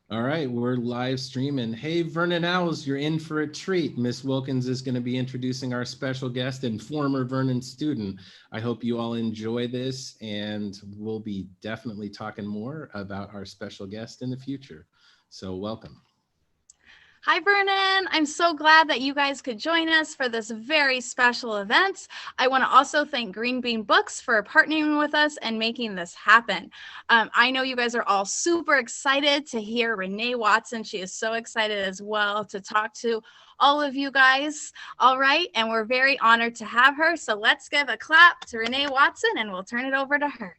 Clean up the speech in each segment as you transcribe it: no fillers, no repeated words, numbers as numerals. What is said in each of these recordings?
All right, we're live streaming. Hey, Vernon Owls, you're in for a treat. Miss Wilkins is going to be introducing our special guest and former Vernon student. I hope you all enjoy this, and we'll be definitely talking more about our special guest in the future. So welcome. Hi, Vernon. I'm so glad that you guys could join us for this very special event. I want to also thank Green Bean Books for partnering with us and making this happen. I know you guys are all super excited to hear Renee Watson. She is so excited as well to talk to all of you guys. All right. And we're very honored to have her. So let's give a clap to Renee Watson and we'll turn it over to her.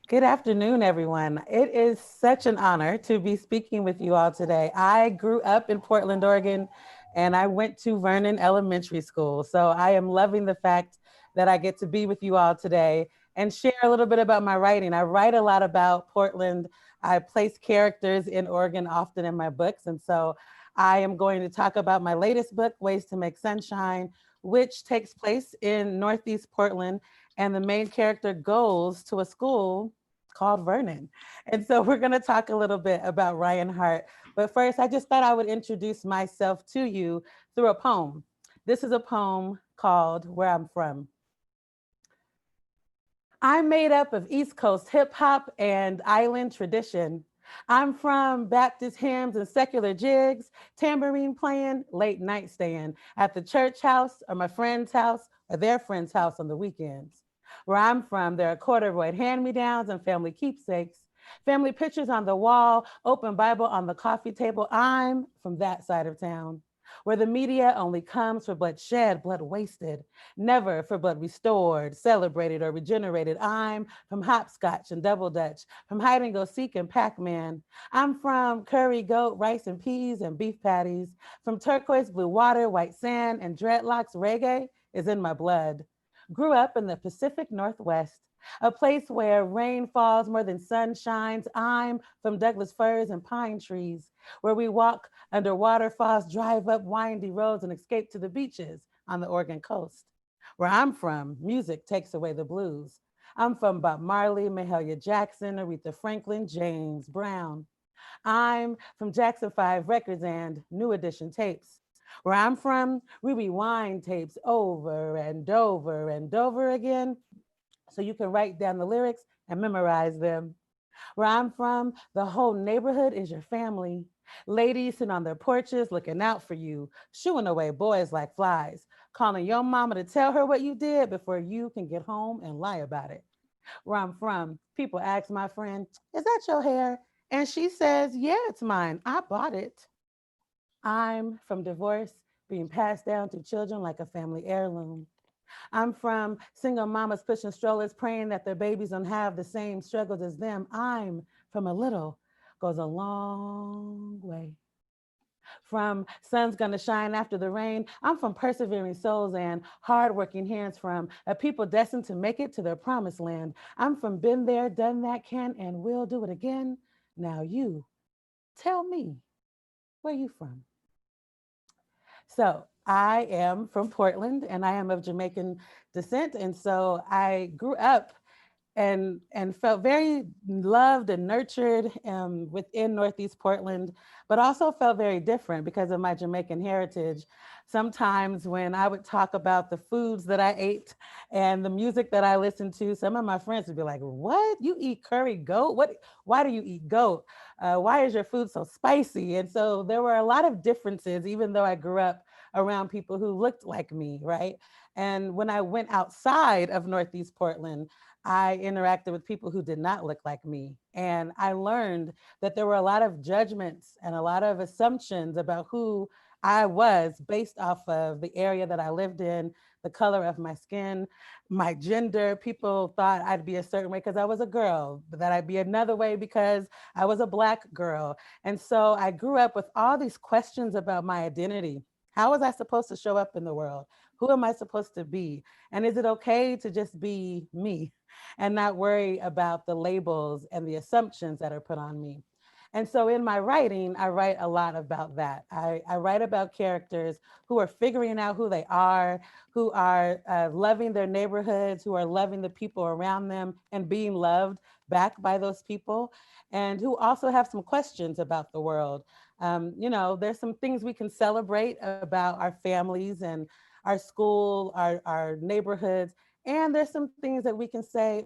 Good afternoon, everyone. It is such an honor to be speaking with you all today. I grew up in Portland, Oregon, and I went to Vernon Elementary School. So I am loving the fact that I get to be with you all today and share a little bit about my writing. I write a lot about Portland. I place characters in Oregon often in my books. And so I am going to talk about my latest book, Ways to Make Sunshine, which takes place in Northeast Portland, and the main character goes to a school called Vernon. And so we're going to talk a little bit about Ryan Hart. But first, I just thought I would introduce myself to you through a poem. This is a poem called Where I'm From. I'm made up of East Coast hip hop and island tradition. I'm from Baptist hymns and secular jigs, tambourine playing, late night staying at the church house or my friend's house or their friend's house on the weekends. Where I'm from, there are corduroy hand-me-downs and family keepsakes, family pictures on the wall, open Bible on the coffee table. I'm from that side of town, where the media only comes for blood shed, blood wasted, never for blood restored, celebrated, or regenerated. I'm from hopscotch and double dutch, from hide and go seek and Pac-Man. I'm from curry goat, rice and peas and beef patties, from turquoise blue water, white sand, and dreadlocks. Reggae is in my blood. Grew up in the Pacific Northwest, a place where rain falls more than sun shines. I'm from Douglas firs and pine trees, where we walk under waterfalls, drive up windy roads, and escape to the beaches on the Oregon coast. Where I'm from, music takes away the blues. I'm from Bob Marley, Mahalia Jackson, Aretha Franklin, James Brown. I'm from Jackson 5 Records and New Edition tapes. Where I'm from, we rewind tapes over and over and over again so you can write down the lyrics and memorize them. Where I'm from, the whole neighborhood is your family. Ladies sitting on their porches looking out for you, shooing away boys like flies, calling your mama to tell her what you did before you can get home and lie about it. Where I'm from, people ask my friend, "Is that your hair?" And she says, "Yeah, it's mine. I bought it." I'm from divorce being passed down to children like a family heirloom. I'm from single mamas pushing strollers, praying that their babies don't have the same struggles as them. I'm from a little goes a long way. From sun's gonna shine after the rain. I'm from persevering souls and hardworking hands, from a people destined to make it to their promised land. I'm from been there, done that, can and will do it again. Now you tell me, where you from? So I am from Portland and I am of Jamaican descent. And so I grew up and felt very loved and nurtured within Northeast Portland, but also felt very different because of my Jamaican heritage. Sometimes when I would talk about the foods that I ate and the music that I listened to, some of my friends would be like, "What? You eat curry goat? What? Why do you eat goat? Why is your food so spicy?" And so there were a lot of differences, even though I grew up around people who looked like me, right? And when I went outside of Northeast Portland, I interacted with people who did not look like me. And I learned that there were a lot of judgments and a lot of assumptions about who I was based off of the area that I lived in, the color of my skin, my gender. People thought I'd be a certain way because I was a girl, but that I'd be another way because I was a Black girl. And so I grew up with all these questions about my identity. How was I supposed to show up in the world? Who am I supposed to be? And is it okay to just be me and not worry about the labels and the assumptions that are put on me? And so in my writing, I write a lot about that. I write about characters who are figuring out who they are, who are loving their neighborhoods, who are loving the people around them and being loved back by those people, and who also have some questions about the world. There's some things we can celebrate about our families and our school, our neighborhoods, and there's some things that we can say,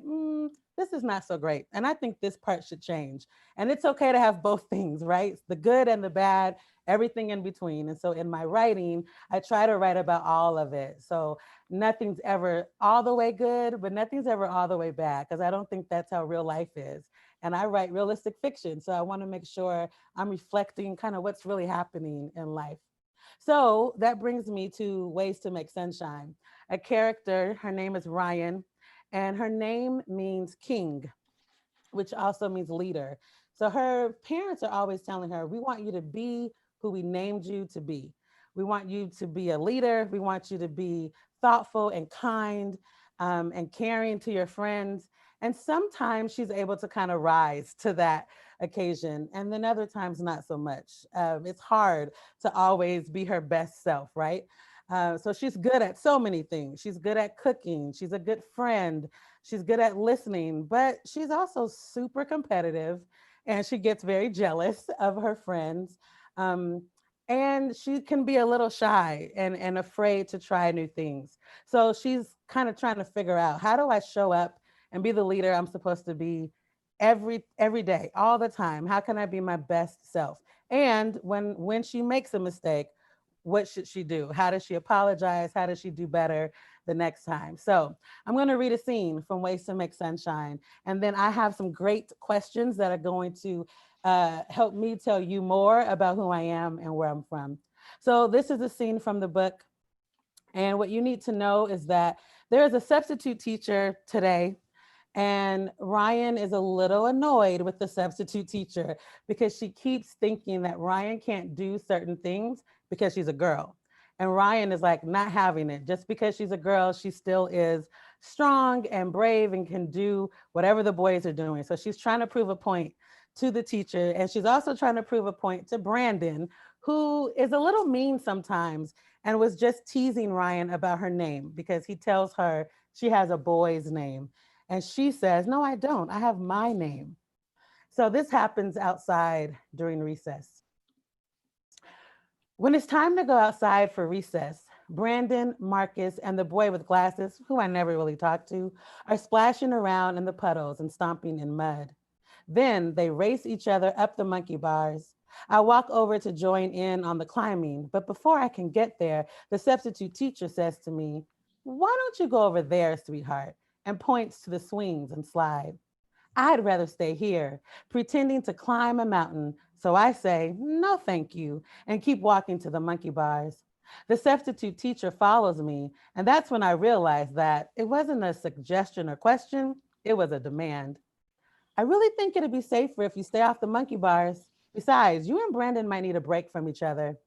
this is not so great. And I think this part should change. And it's okay to have both things, right? The good and the bad, everything in between. And so in my writing, I try to write about all of it. So nothing's ever all the way good, but nothing's ever all the way bad, because I don't think that's how real life is. And I write realistic fiction. So I want to make sure I'm reflecting kind of what's really happening in life. So that brings me to Ways to Make Sunshine. A character, her name is Ryan, and her name means king, which also means leader. So her parents are always telling her, we want you to be who we named you to be. We want you to be a leader. We want you to be thoughtful and kind, and caring to your friends. And sometimes she's able to kind of rise to that occasion. And then other times, not so much. It's hard to always be her best self, right? So she's good at so many things. She's good at cooking. She's a good friend. She's good at listening, but she's also super competitive, and she gets very jealous of her friends. Um, and she can be a little shy and afraid to try new things. So she's kind of trying to figure out, how do I show up and be the leader I'm supposed to be every day, all the time? How can I be my best self? And when she makes a mistake, what should she do? How does she apologize? How does she do better the next time? So I'm going to read a scene from Ways to Make Sunshine. And then I have some great questions that are going to help me tell you more about who I am and where I'm from. So this is a scene from the book. And what you need to know is that there is a substitute teacher today, and Ryan is a little annoyed with the substitute teacher because she keeps thinking that Ryan can't do certain things because she's a girl. And Ryan is like not having it. Just because she's a girl, she still is strong and brave and can do whatever the boys are doing. So she's trying to prove a point to the teacher. And she's also trying to prove a point to Brandon, who is a little mean sometimes and was just teasing Ryan about her name because he tells her she has a boy's name. And she says, no, I don't. I have my name. So this happens outside during recess. When it's time to go outside for recess, Brandon, Marcus, and the boy with glasses, who I never really talked to, are splashing around in the puddles and stomping in mud. Then they race each other up the monkey bars. I walk over to join in on the climbing, but before I can get there, the substitute teacher says to me, why don't you go over there, sweetheart? And points to the swings and slide. I'd rather stay here, pretending to climb a mountain. So I say, no, thank you, and keep walking to the monkey bars. The substitute teacher follows me, and that's when I realized that it wasn't a suggestion or question, it was a demand. I really think it'd be safer if you stay off the monkey bars. Besides, you and Brandon might need a break from each other.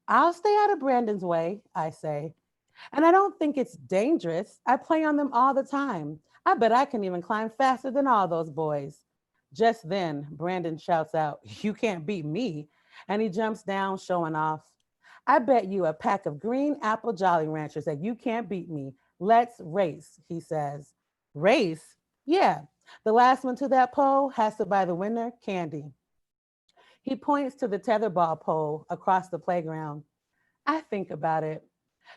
I'll stay out of Brandon's way, I say. And I don't think it's dangerous. I play on them all the time. I bet I can even climb faster than all those boys. Just then, Brandon shouts out, you can't beat me. And he jumps down, showing off. I bet you a pack of green apple Jolly Ranchers that you can't beat me. Let's race, he says. Race? Yeah. The last one to that pole has to buy the winner candy. He points to the tetherball pole across the playground. I think about it.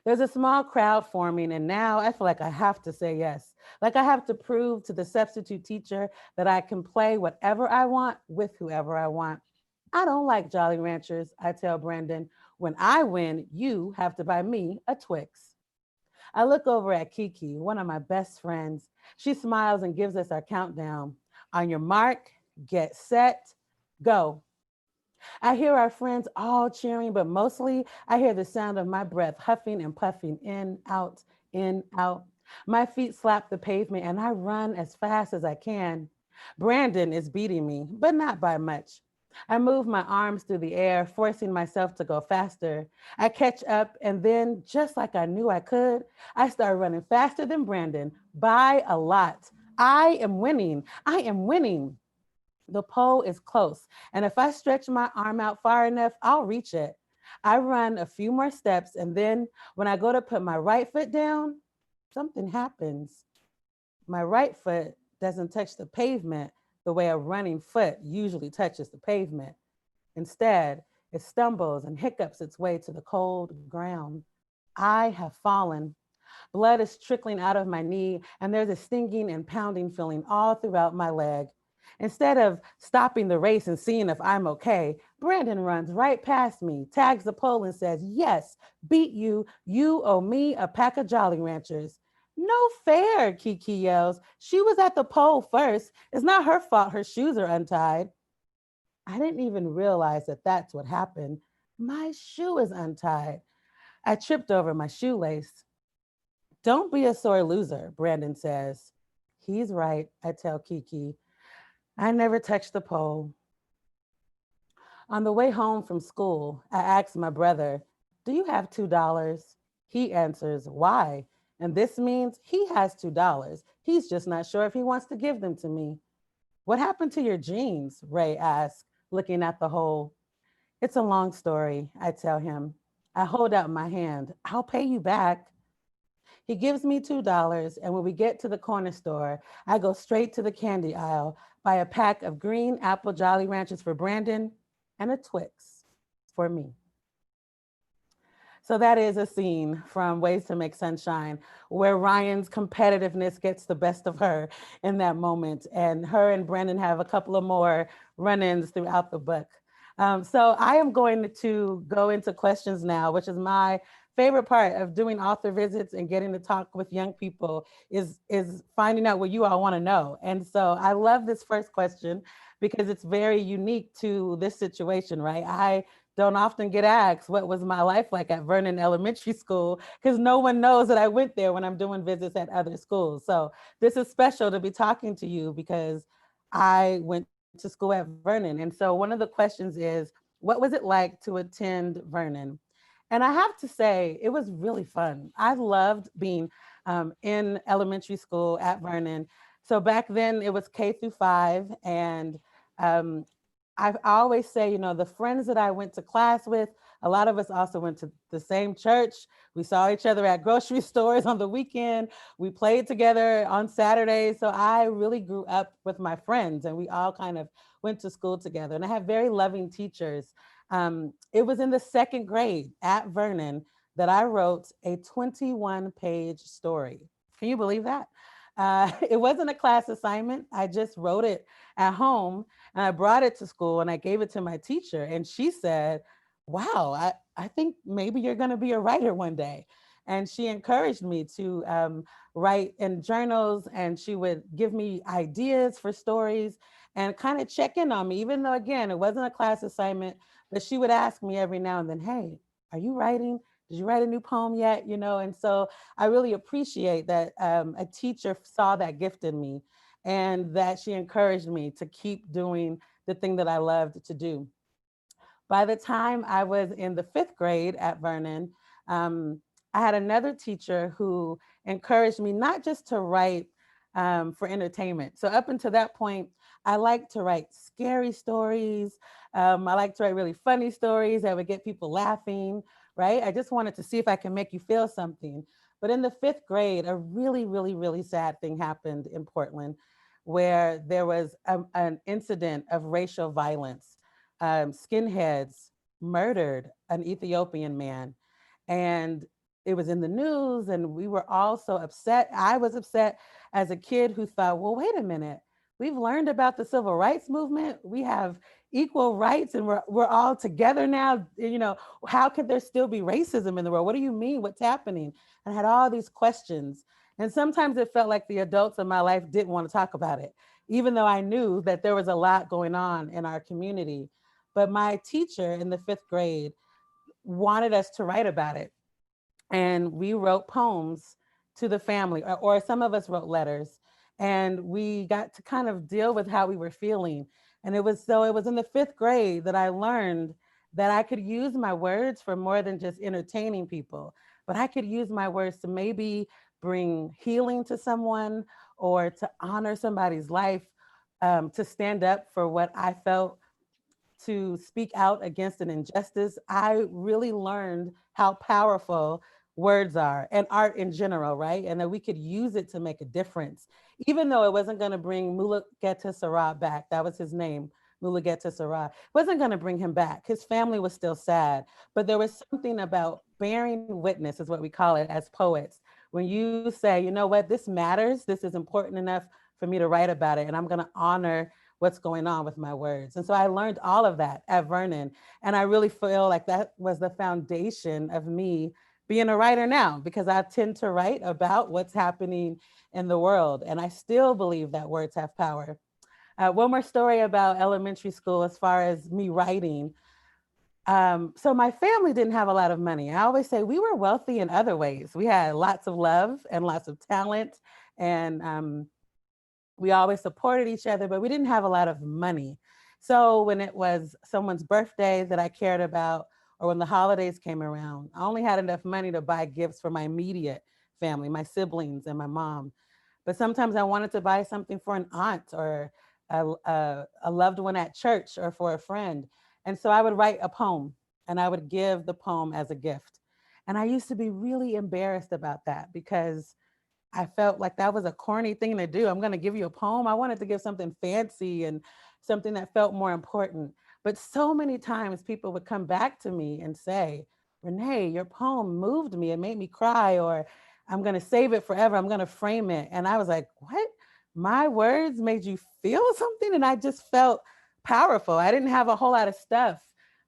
There's a small crowd forming, and now I feel like I have to say yes. Like I have to prove to the substitute teacher that I can play whatever I want with whoever I want. I don't like Jolly Ranchers, I tell Brandon. When I win, you have to buy me a Twix. I look over at Kiki, one of my best friends. She smiles and gives us our countdown. On your mark, get set, go. I hear our friends all cheering, but mostly I hear the sound of my breath huffing and puffing in, out, in, out. My feet slap the pavement and I run as fast as I can. Brandon is beating me, but not by much. I move my arms through the air, forcing myself to go faster. I catch up, and then, just like I knew I could, I start running faster than Brandon by a lot. I am winning. I am winning. The pole is close, and if I stretch my arm out far enough, I'll reach it. I run a few more steps, and then when I go to put my right foot down, something happens. My right foot doesn't touch the pavement the way a running foot usually touches the pavement. Instead, it stumbles and hiccups its way to the cold ground. I have fallen. Blood is trickling out of my knee, and there's a stinging and pounding feeling all throughout my leg. Instead of stopping the race and seeing if I'm okay, Brandon runs right past me, tags the pole, and says, "Yes, beat you. You owe me a pack of Jolly Ranchers." "No fair," Kiki yells. "She was at the pole first. It's not her fault her shoes are untied." I didn't even realize that that's what happened. My shoe is untied. I tripped over my shoelace. "Don't be a sore loser," Brandon says. He's right, I tell Kiki. I never touched the pole. On the way home from school, I ask my brother, "Do you have $2?" He answers, "Why?" And this means he has $2. He's just not sure if he wants to give them to me. "What happened to your jeans?" Ray asks, looking at the hole. "It's a long story," I tell him. I hold out my hand. "I'll pay you back." He gives me $2, and when we get to the corner store, I go straight to the candy aisle, buy a pack of green apple Jolly Ranchers for Brandon and a Twix for me. So that is a scene from Ways to Make Sunshine where Ryan's competitiveness gets the best of her in that moment. And her and Brandon have a couple of more run-ins throughout the book. So I am going to go into questions now, which is my favorite part of doing author visits and getting to talk with young people is finding out what you all want to know. And so I love this first question because it's very unique to this situation, right? I don't often get asked what was my life like at Vernon Elementary School because no one knows that I went there when I'm doing visits at other schools. So this is special to be talking to you because I went to school at Vernon. And so one of the questions is, what was it like to attend Vernon? And I have to say, it was really fun. I loved being in elementary school at Vernon. So back then it was K through 5. And um, I always say, the friends that I went to class with, a lot of us also went to the same church. We saw each other at grocery stores on the weekend. We played together on Saturdays. So I really grew up with my friends and we all kind of went to school together. And I have very loving teachers. It was in the second grade at Vernon that I wrote a 21-page story. Can you believe that? It wasn't a class assignment. I just wrote it at home and I brought it to school and I gave it to my teacher. And she said, "Wow, I think maybe you're going to be a writer one day." And she encouraged me to write in journals and she would give me ideas for stories and kind of check in on me, even though, again, it wasn't a class assignment, but she would ask me every now and then, "Hey, are you writing? Did you write a new poem yet?" And so I really appreciate that a teacher saw that gift in me and that she encouraged me to keep doing the thing that I loved to do. By the time I was in the 5th grade at Vernon, um, I had another teacher who encouraged me not just to write for entertainment. So up until that point, I liked to write scary stories. I liked to write really funny stories that would get people laughing, right? I just wanted to see if I can make you feel something. But in the 5th grade, a really, really, really sad thing happened in Portland where there was an incident of racial violence. Skinheads murdered an Ethiopian man. And it was in the news, and we were all so upset. I was upset as a kid who thought, well, wait a minute. We've learned about the civil rights movement. We have equal rights and we're all together now. How could there still be racism in the world? What do you mean? What's happening? And I had all these questions. And sometimes it felt like the adults in my life didn't want to talk about it, even though I knew that there was a lot going on in our community. But my teacher in the 5th grade wanted us to write about it. And we wrote poems to the family, or some of us wrote letters. And we got to kind of deal with how we were feeling. And it was in the 5th grade that I learned that I could use my words for more than just entertaining people, but I could use my words to maybe bring healing to someone or to honor somebody's life to stand up for what I felt, to speak out against an injustice, I really learned how powerful words are and art in general, right? And that we could use it to make a difference, even though it wasn't going to bring Mulugeta Sarah back. That was his name, Mulugeta Sarah. It wasn't going to bring him back. His family was still sad, but there was something about bearing witness, is what we call it as poets. When you say, you know what, this matters, this is important enough for me to write about it, and I'm going to honor what's going on with my words. And so I learned all of that at Vernon. And I really feel like that was the foundation of me being a writer now, because I tend to write about what's happening in the world. And I still believe that words have power. One more story about elementary school as far as me writing. So my family didn't have a lot of money. I always say we were wealthy in other ways. We had lots of love and lots of talent, and we always supported each other, but we didn't have a lot of money. So when it was someone's birthday that I cared about, or when the holidays came around, I only had enough money to buy gifts for my immediate family, my siblings and my mom. But sometimes I wanted to buy something for an aunt, or a loved one at church, or for a friend. And so I would write a poem and I would give the poem as a gift. And I used to be really embarrassed about that, because I felt like that was a corny thing to do. I'm going to give you a poem. I wanted to give something fancy and something that felt more important. But so many times people would come back to me and say, Renee, your poem moved me. It made me cry, or I'm going to save it forever. I'm going to frame it. And I was like, what? My words made you feel something? And I just felt powerful. I didn't have a whole lot of stuff,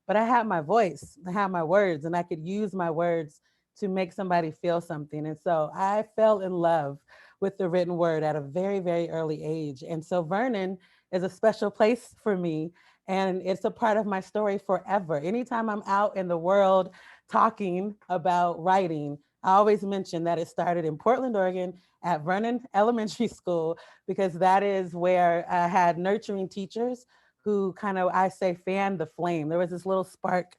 but I had my voice, I had my words, and I could use my words to make somebody feel something. And so I fell in love with the written word at a very, very early age. And so Vernon is a special place for me. And it's a part of my story forever. Anytime I'm out in the world talking about writing, I always mention that it started in Portland, Oregon at Vernon Elementary School, because that is where I had nurturing teachers who kind of, I say, fanned the flame. There was this little spark,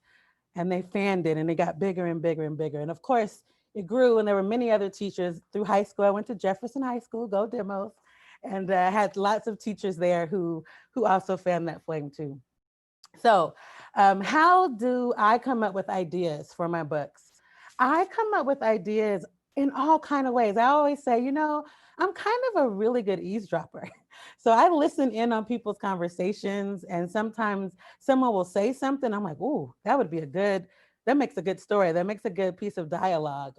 and they fanned it, and it got bigger and bigger and bigger. And of course, it grew, and there were many other teachers through high school. I went to Jefferson High School, go Demos, and had lots of teachers there who also fanned that flame too. So, how do I come up with ideas for my books? I come up with ideas in all kind of ways. I always say, you know, I'm kind of a really good eavesdropper. So I listen in on people's conversations, and sometimes someone will say something. I'm like, "Ooh, that would be a good. That makes a good story. That makes a good piece of dialogue."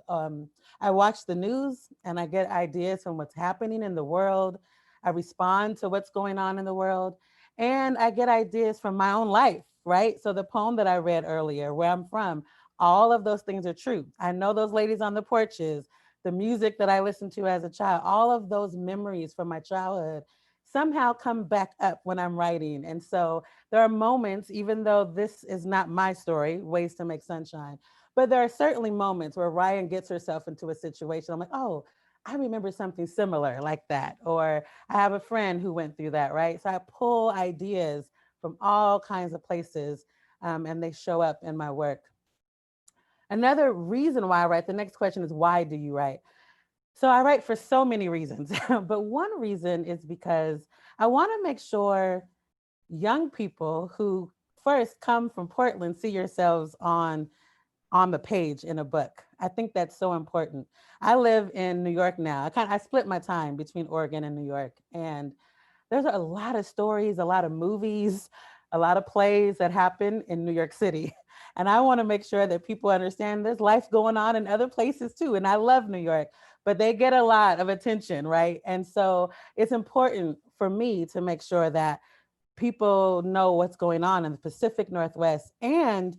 I watch the news and I get ideas from what's happening in the world. I respond to what's going on in the world, and I get ideas from my own life, right? So the poem that I read earlier, where I'm from, all of those things are true. I know those ladies on the porches, the music that I listened to as a child, all of those memories from my childhood somehow come back up when I'm writing. And so there are moments, even though this is not my story, Ways to Make Sunshine, but there are certainly moments where Ryan gets herself into a situation. I'm like, oh, I remember something similar like that. Or I have a friend who went through that, right? So I pull ideas from all kinds of places, and they show up in my work. Another reason why I write, the next question is, why do you write? So I write for so many reasons, but one reason is because I want to make sure young people who first come from Portland see yourselves on the page in a book. I think that's so important. I live in New York now. I split my time between Oregon and New York, and there's a lot of stories, a lot of movies, a lot of plays that happen in New York City. And I want to make sure that people understand there's life going on in other places too. And I love New York, but they get a lot of attention, right? And so it's important for me to make sure that people know what's going on in the Pacific Northwest, and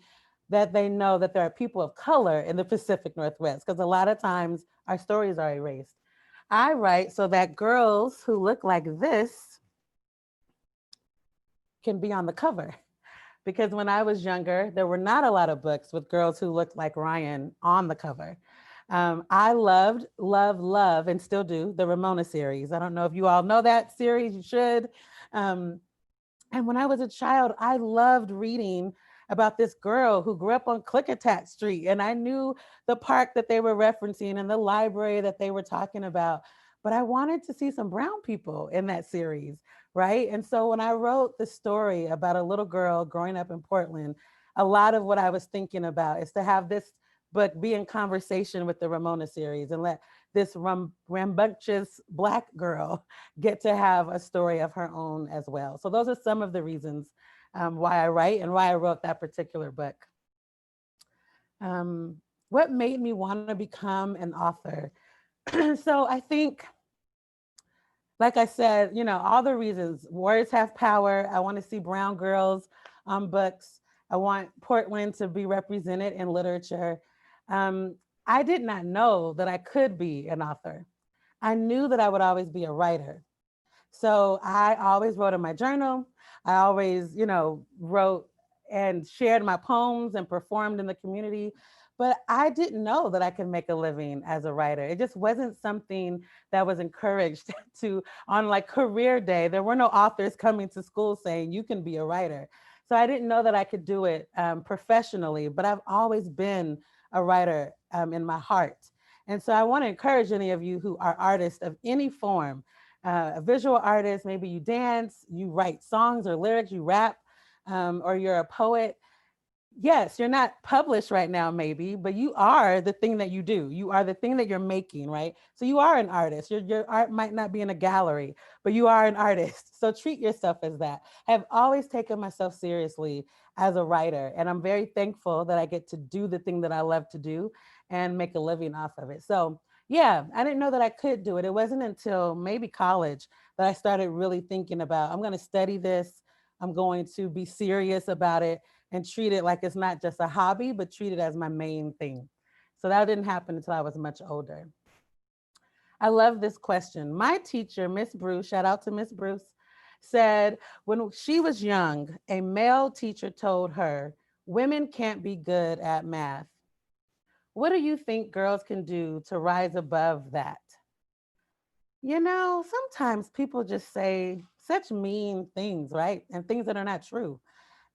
that they know that there are people of color in the Pacific Northwest, because a lot of times our stories are erased. I write so that girls who look like this can be on the cover. Because when I was younger, there were not a lot of books with girls who looked like Ryan on the cover. I love, and still do, the Ramona series. I don't know if you all know that series, you should. And when I was a child, I loved reading about this girl who grew up on Clickitat Street. And I knew the park that they were referencing and the library that they were talking about. But I wanted to see some brown people in that series, right? And so when I wrote the story about a little girl growing up in Portland, a lot of what I was thinking about is to have this book be in conversation with the Ramona series and let this rambunctious Black girl get to have a story of her own as well. So those are some of the reasons why I write and why I wrote that particular book. Um, what made me want to become an author? So I think, like I said, all the reasons. Words have power. I want to see brown girls on books. I want Portland to be represented in literature. Um, I did not know that I could be an author. I knew that I would always be a writer. So I always wrote in my journal. I always, wrote and shared my poems and performed in the community. But I didn't know that I could make a living as a writer. It just wasn't something that was encouraged to on like career day. There were no authors coming to school saying you can be a writer. So I didn't know that I could do it professionally, but I've always been a writer in my heart. And so I want to encourage any of you who are artists of any form, a visual artist, maybe you dance, you write songs or lyrics, you rap, or you're a poet. Yes, you're not published right now, maybe, but you are the thing that you do. You are the thing that you're making, right? So you are an artist. Your art might not be in a gallery, but you are an artist. So treat yourself as that. I've always taken myself seriously as a writer, and I'm very thankful that I get to do the thing that I love to do and make a living off of it. So yeah, I didn't know that I could do it. It wasn't until maybe college that I started really thinking about, I'm going to study this. I'm going to be serious about it and treat it like it's not just a hobby, but treat it as my main thing. So that didn't happen until I was much older. I love this question. My teacher, Miss Bruce, shout out to Miss Bruce, said when she was young, a male teacher told her, women can't be good at math. What do you think girls can do to rise above that? Sometimes people just say such mean things, right? And things that are not true.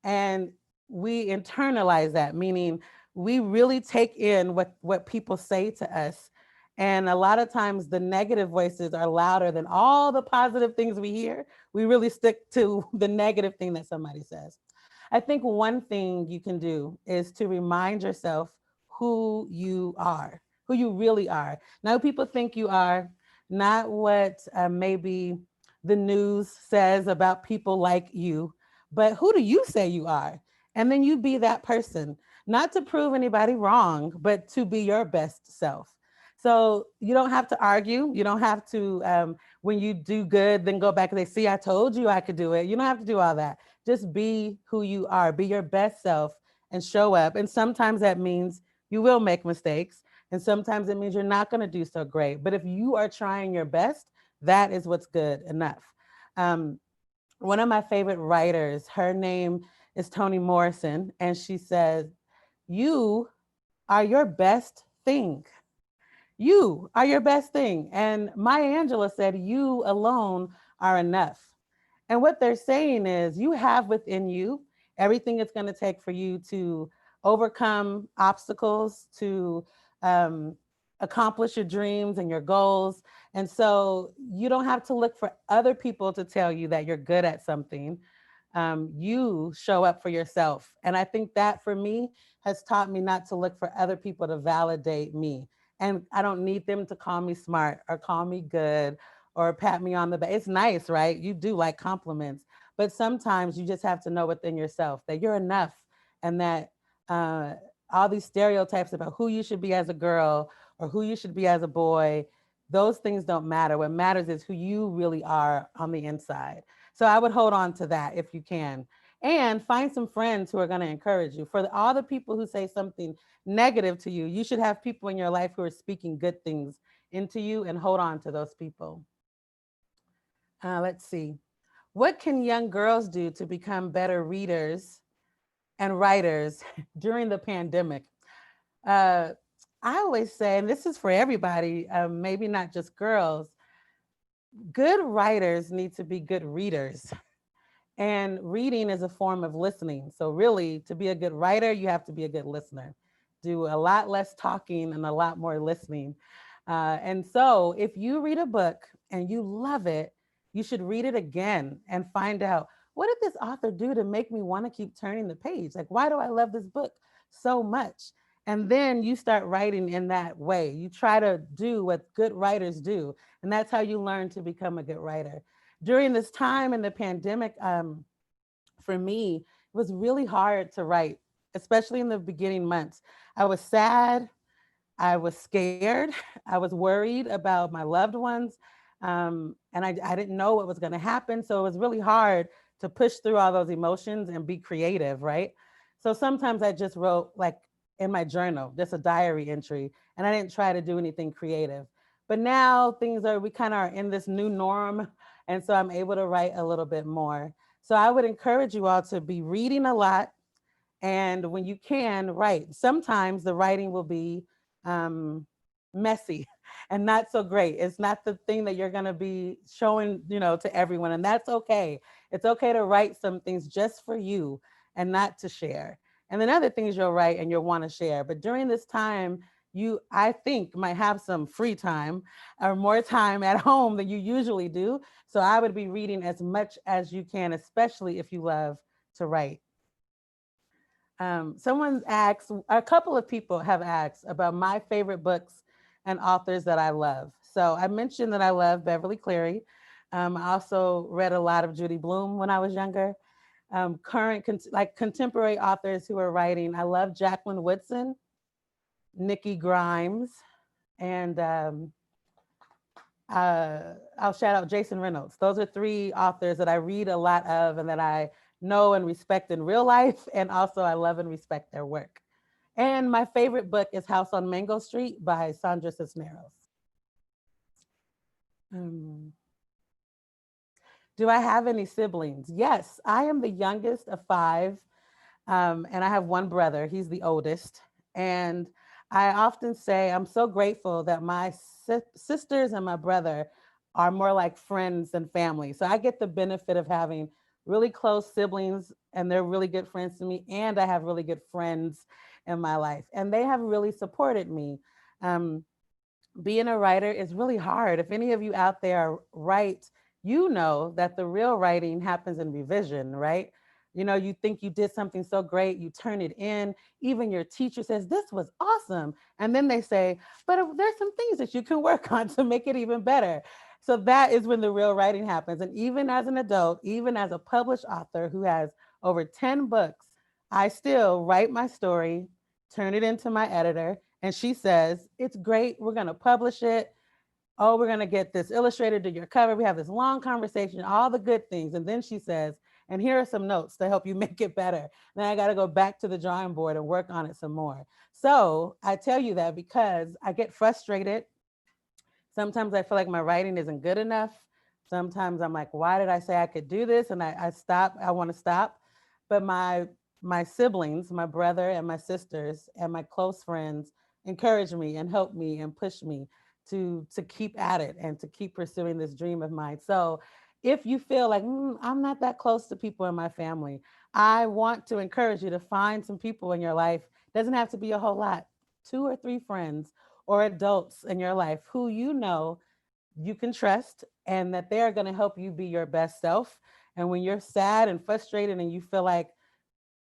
And we internalize that, meaning we really take in what people say to us. And a lot of times the negative voices are louder than all the positive things we hear. We really stick to the negative thing that somebody says. I think one thing you can do is to remind yourself who you are, who you really are. Now, people think you are, not what maybe the news says about people like you, but who do you say you are? And then you be that person, not to prove anybody wrong, but to be your best self. So you don't have to argue. You don't have to, when you do good, then go back and say, see, I told you I could do it. You don't have to do all that. Just be who you are, be your best self and show up. And sometimes that means you will make mistakes. And sometimes it means you're not going to do so great. But if you are trying your best, that is what's good enough. Um, One of my favorite writers, her name is Toni Morrison, and she says, you are your best thing. You are your best thing. And Maya Angelou said, you alone are enough. And what they're saying is, you have within you everything it's going to take for you to overcome obstacles, to um, accomplish your dreams and your goals. And so you don't have to look for other people to tell you that you're good at something. You show up for yourself. And I think that for me has taught me not to look for other people to validate me. And I don't need them to call me smart or call me good or pat me on the back. It's nice, right? You do like compliments, but sometimes you just have to know within yourself that you're enough, and that uh, all these stereotypes about who you should be as a girl or who you should be as a boy, those things don't matter. What matters is who you really are on the inside. So I would hold on to that if you can. And find some friends who are going to encourage you. For all the people who say something negative to you, you should have people in your life who are speaking good things into you, and hold on to those people. Let's see. What can young girls do to become better readers and writers during the pandemic? Uh, I always say, and this is for everybody, maybe not just girls, good writers need to be good readers. And reading is a form of listening. So, really, to be a good writer, you have to be a good listener. Do a lot less talking and a lot more listening. And so, if you read a book and you love it, You should read it again and find out, what did this author do to make me want to keep turning the page? Like, why do I love this book so much? And then you start writing in that way. You try to do what good writers do. And that's how you learn to become a good writer. During this time in the pandemic, for me, it was really hard to write, especially in the beginning months. I was sad. I was scared. I was worried about my loved ones. And I didn't know what was going to happen. So it was really hard to push through all those emotions and be creative, right? So sometimes I just wrote like in my journal, just a diary entry, and I didn't try to do anything creative. But now things are, we kind of are in this new norm. And so I'm able to write a little bit more. So I would encourage you all to be reading a lot. And when you can, write. Sometimes the writing will be um, messy and not so great. It's not the thing that you're going to be showing, to everyone. And that's okay. It's okay to write some things just for you and not to share. And then other things you'll write and you'll want to share. But during this time, you, I think, might have some free time or more time at home than you usually do. So I would be reading as much as you can, especially if you love to write. Someone asked, a couple of people have asked about my favorite books and authors that I love. So I mentioned that I love Beverly Cleary. I also read a lot of Judy Blume when I was younger. Like contemporary authors who are writing, I love Jacqueline Woodson, Nikki Grimes, and I'll shout out Jason Reynolds. Those are three authors that I read a lot of and that I know and respect in real life. And also I love and respect their work. And my favorite book is House on Mango Street by Sandra Cisneros. Do I have any siblings? Yes, I am the youngest of five. And I have one brother, he's the oldest. And I often say I'm so grateful that my sisters and my brother are more like friends than family. So I get the benefit of having really close siblings and they're really good friends to me. And I have really good friends in my life. And they have really supported me. Being a writer is really hard. If any of you out there write, you know that the real writing happens in revision, right? You think you did something so great, you turn it in, even your teacher says, this was awesome. And then they say, but there's some things that you can work on to make it even better. So that is when the real writing happens. And even as an adult, even as a published author who has over 10 books, I still write my story, turn it into my editor, and she says, it's great, we're going to publish it. Oh, we're going to get this illustrator to your cover. We have this long conversation, all the good things. And then she says, and here are some notes to help you make it better. Then I got to go back to the drawing board and work on it some more. So I tell you that because I get frustrated. Sometimes I feel like my writing isn't good enough. Sometimes I'm like, why did I say I could do this? And I stop, I want to stop. But my siblings, my brother and my sisters and my close friends encourage me and help me and push me to keep at it and to keep pursuing this dream of mine. So if you feel like I'm not that close to people in my family, I want to encourage you to find some people in your life. It doesn't have to be a whole lot, 2 or 3 friends or adults in your life who you can trust and that they're going to help you be your best self. And when you're sad and frustrated and you feel like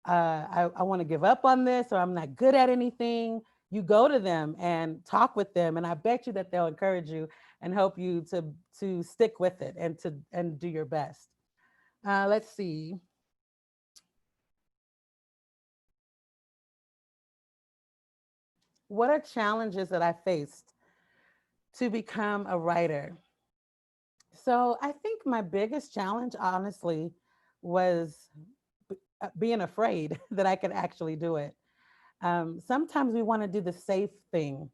I want to give up on this or I'm not good at anything, you go to them and talk with them. And I bet you that they'll encourage you and help you to stick with it and do your best. Let's see. What are challenges that I faced to become a writer? So I think my biggest challenge, honestly, was being afraid that I could actually do it. Sometimes we want to do the safe thing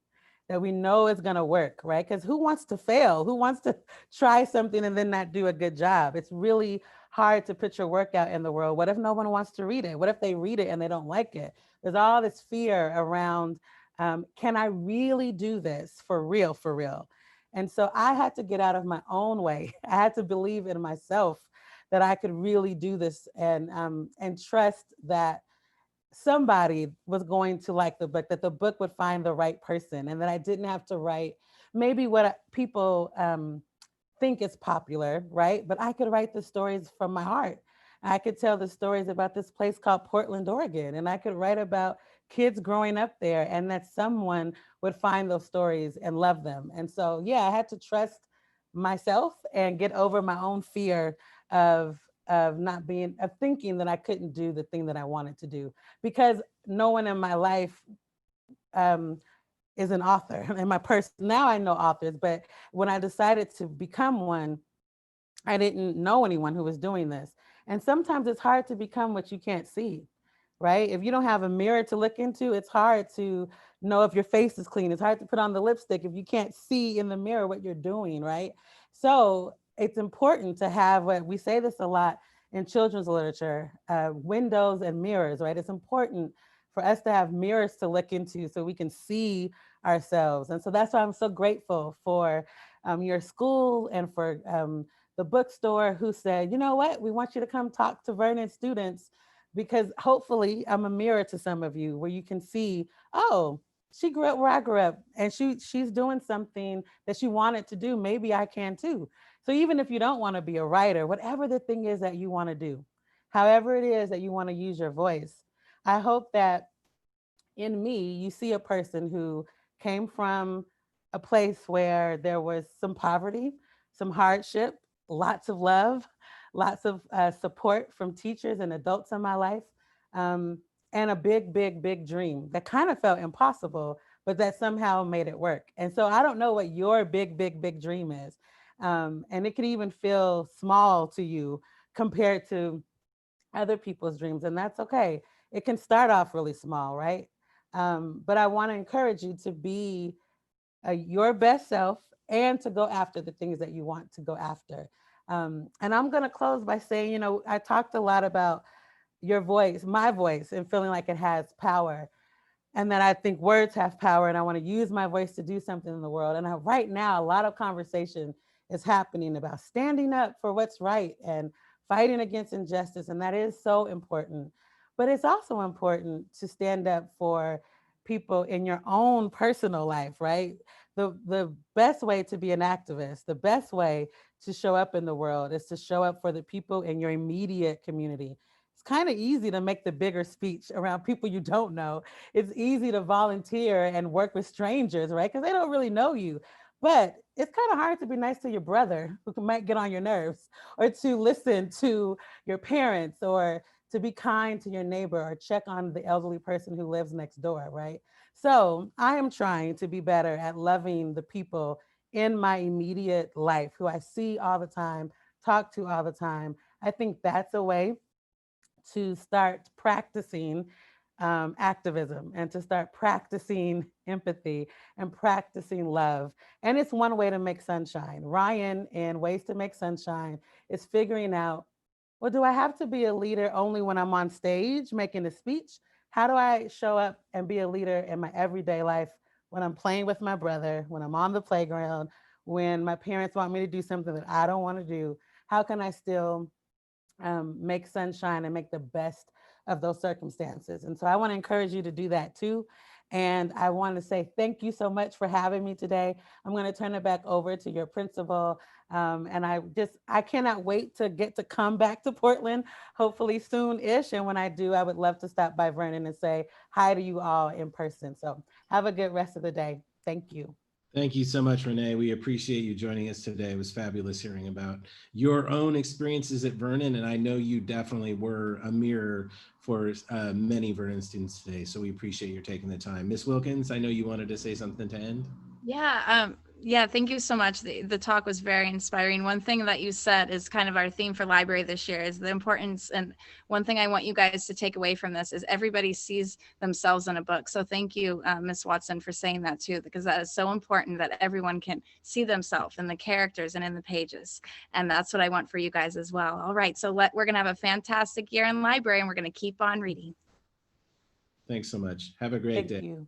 that we know is going to work, right? Because who wants to fail? Who wants to try something and then not do a good job? It's really hard to put your work out in the world. What if no one wants to read it? What if they read it and they don't like it? There's all this fear around, can I really do this for real, for real? And so I had to get out of my own way. I had to believe in myself that I could really do this and trust that somebody was going to like the book, that the book would find the right person, and that I didn't have to write maybe what people think it's popular, right? But I could write the stories from my heart. I could tell the stories about this place called Portland, Oregon, and I could write about kids growing up there, and that someone would find those stories and love them. And so, yeah, I had to trust myself and get over my own fear of not being of thinking that I couldn't do the thing that I wanted to do, because no one in my life um, is an author. In my person now, I know authors, but when I decided to become one, I didn't know anyone who was doing this. And sometimes it's hard to become what you can't see, right? If you don't have a mirror to look into, it's hard to know if your face is clean. It's hard to put on the lipstick if you can't see in the mirror what you're doing, right? So it's important to have what we say this a lot in children's literature, windows and mirrors, right? It's important for us to have mirrors to look into so we can see ourselves. And so that's why I'm so grateful for your school and for the bookstore who said, you know what, we want you to come talk to Vernon students, because hopefully I'm a mirror to some of you where you can see, oh, she grew up where I grew up, and she's doing something that she wanted to do. Maybe I can too. So even if you don't want to be a writer, whatever the thing is that you want to do, however it is that you want to use your voice, I hope that in me, you see a person who came from a place where there was some poverty, some hardship, lots of love, lots of support from teachers and adults in my life, um, and a big, big, big dream that kind of felt impossible, but that somehow made it work. And so I don't know what your big, big, big dream is. And it can even feel small to you compared to other people's dreams, and that's okay. It can start off really small, right? But I want to encourage you to be your best self and to go after the things that you want to go after. And I'm going to close by saying, you know, I talked a lot about your voice, my voice, and feeling like it has power, and that I think words have power, and I want to use my voice to do something in the world. And right now, a lot of conversation is happening about standing up for what's right and fighting against injustice. And that is so important. But it's also important to stand up for people in your own personal life, right? The best way to be an activist, the best way to show up in the world is to show up for the people in your immediate community. It's kind of easy to make the bigger speech around people you don't know. It's easy to volunteer and work with strangers, right? Because they don't really know you. But it's kind of hard to be nice to your brother who might get on your nerves, or to listen to your parents, or to be kind to your neighbor, or check on the elderly person who lives next door, right? So I am trying to be better at loving the people in my immediate life who I see all the time, talk to all the time. I think that's a way to start practicing activism, and to start practicing empathy and practicing love. And it's one way to make sunshine. Ryan in Ways to Make Sunshine is figuring out, well, do I have to be a leader only when I'm on stage making a speech? How do I show up and be a leader in my everyday life, when I'm playing with my brother, when I'm on the playground, when my parents want me to do something that I don't want to do? How can I still make sunshine and make the best of those circumstances? And so I want to encourage you to do that too. And I want to say thank you so much for having me today. I'm going to turn it back over to your principal. And I cannot wait to get to come back to Portland, hopefully soon-ish. And when I do, I would love to stop by Vernon and say hi to you all in person. So have a good rest of the day. Thank you. Thank you so much, Renee. We appreciate you joining us today. It was fabulous hearing about your own experiences at Vernon, and I know you definitely were a mirror for many Vernon students today, so we appreciate your taking the time. Ms. Wilkins, I know you wanted to say something to end. Yeah, thank you so much. The talk was very inspiring. One thing that you said is kind of our theme for library this year, is the importance. And one thing I want you guys to take away from this is everybody sees themselves in a book. So thank you, Ms. Watson, for saying that too, because that is so important, that everyone can see themselves in the characters and in the pages. And that's what I want for you guys as well. All right, so we're going to have a fantastic year in library, and we're going to keep on reading. Thanks so much. Have a great day. Thank you.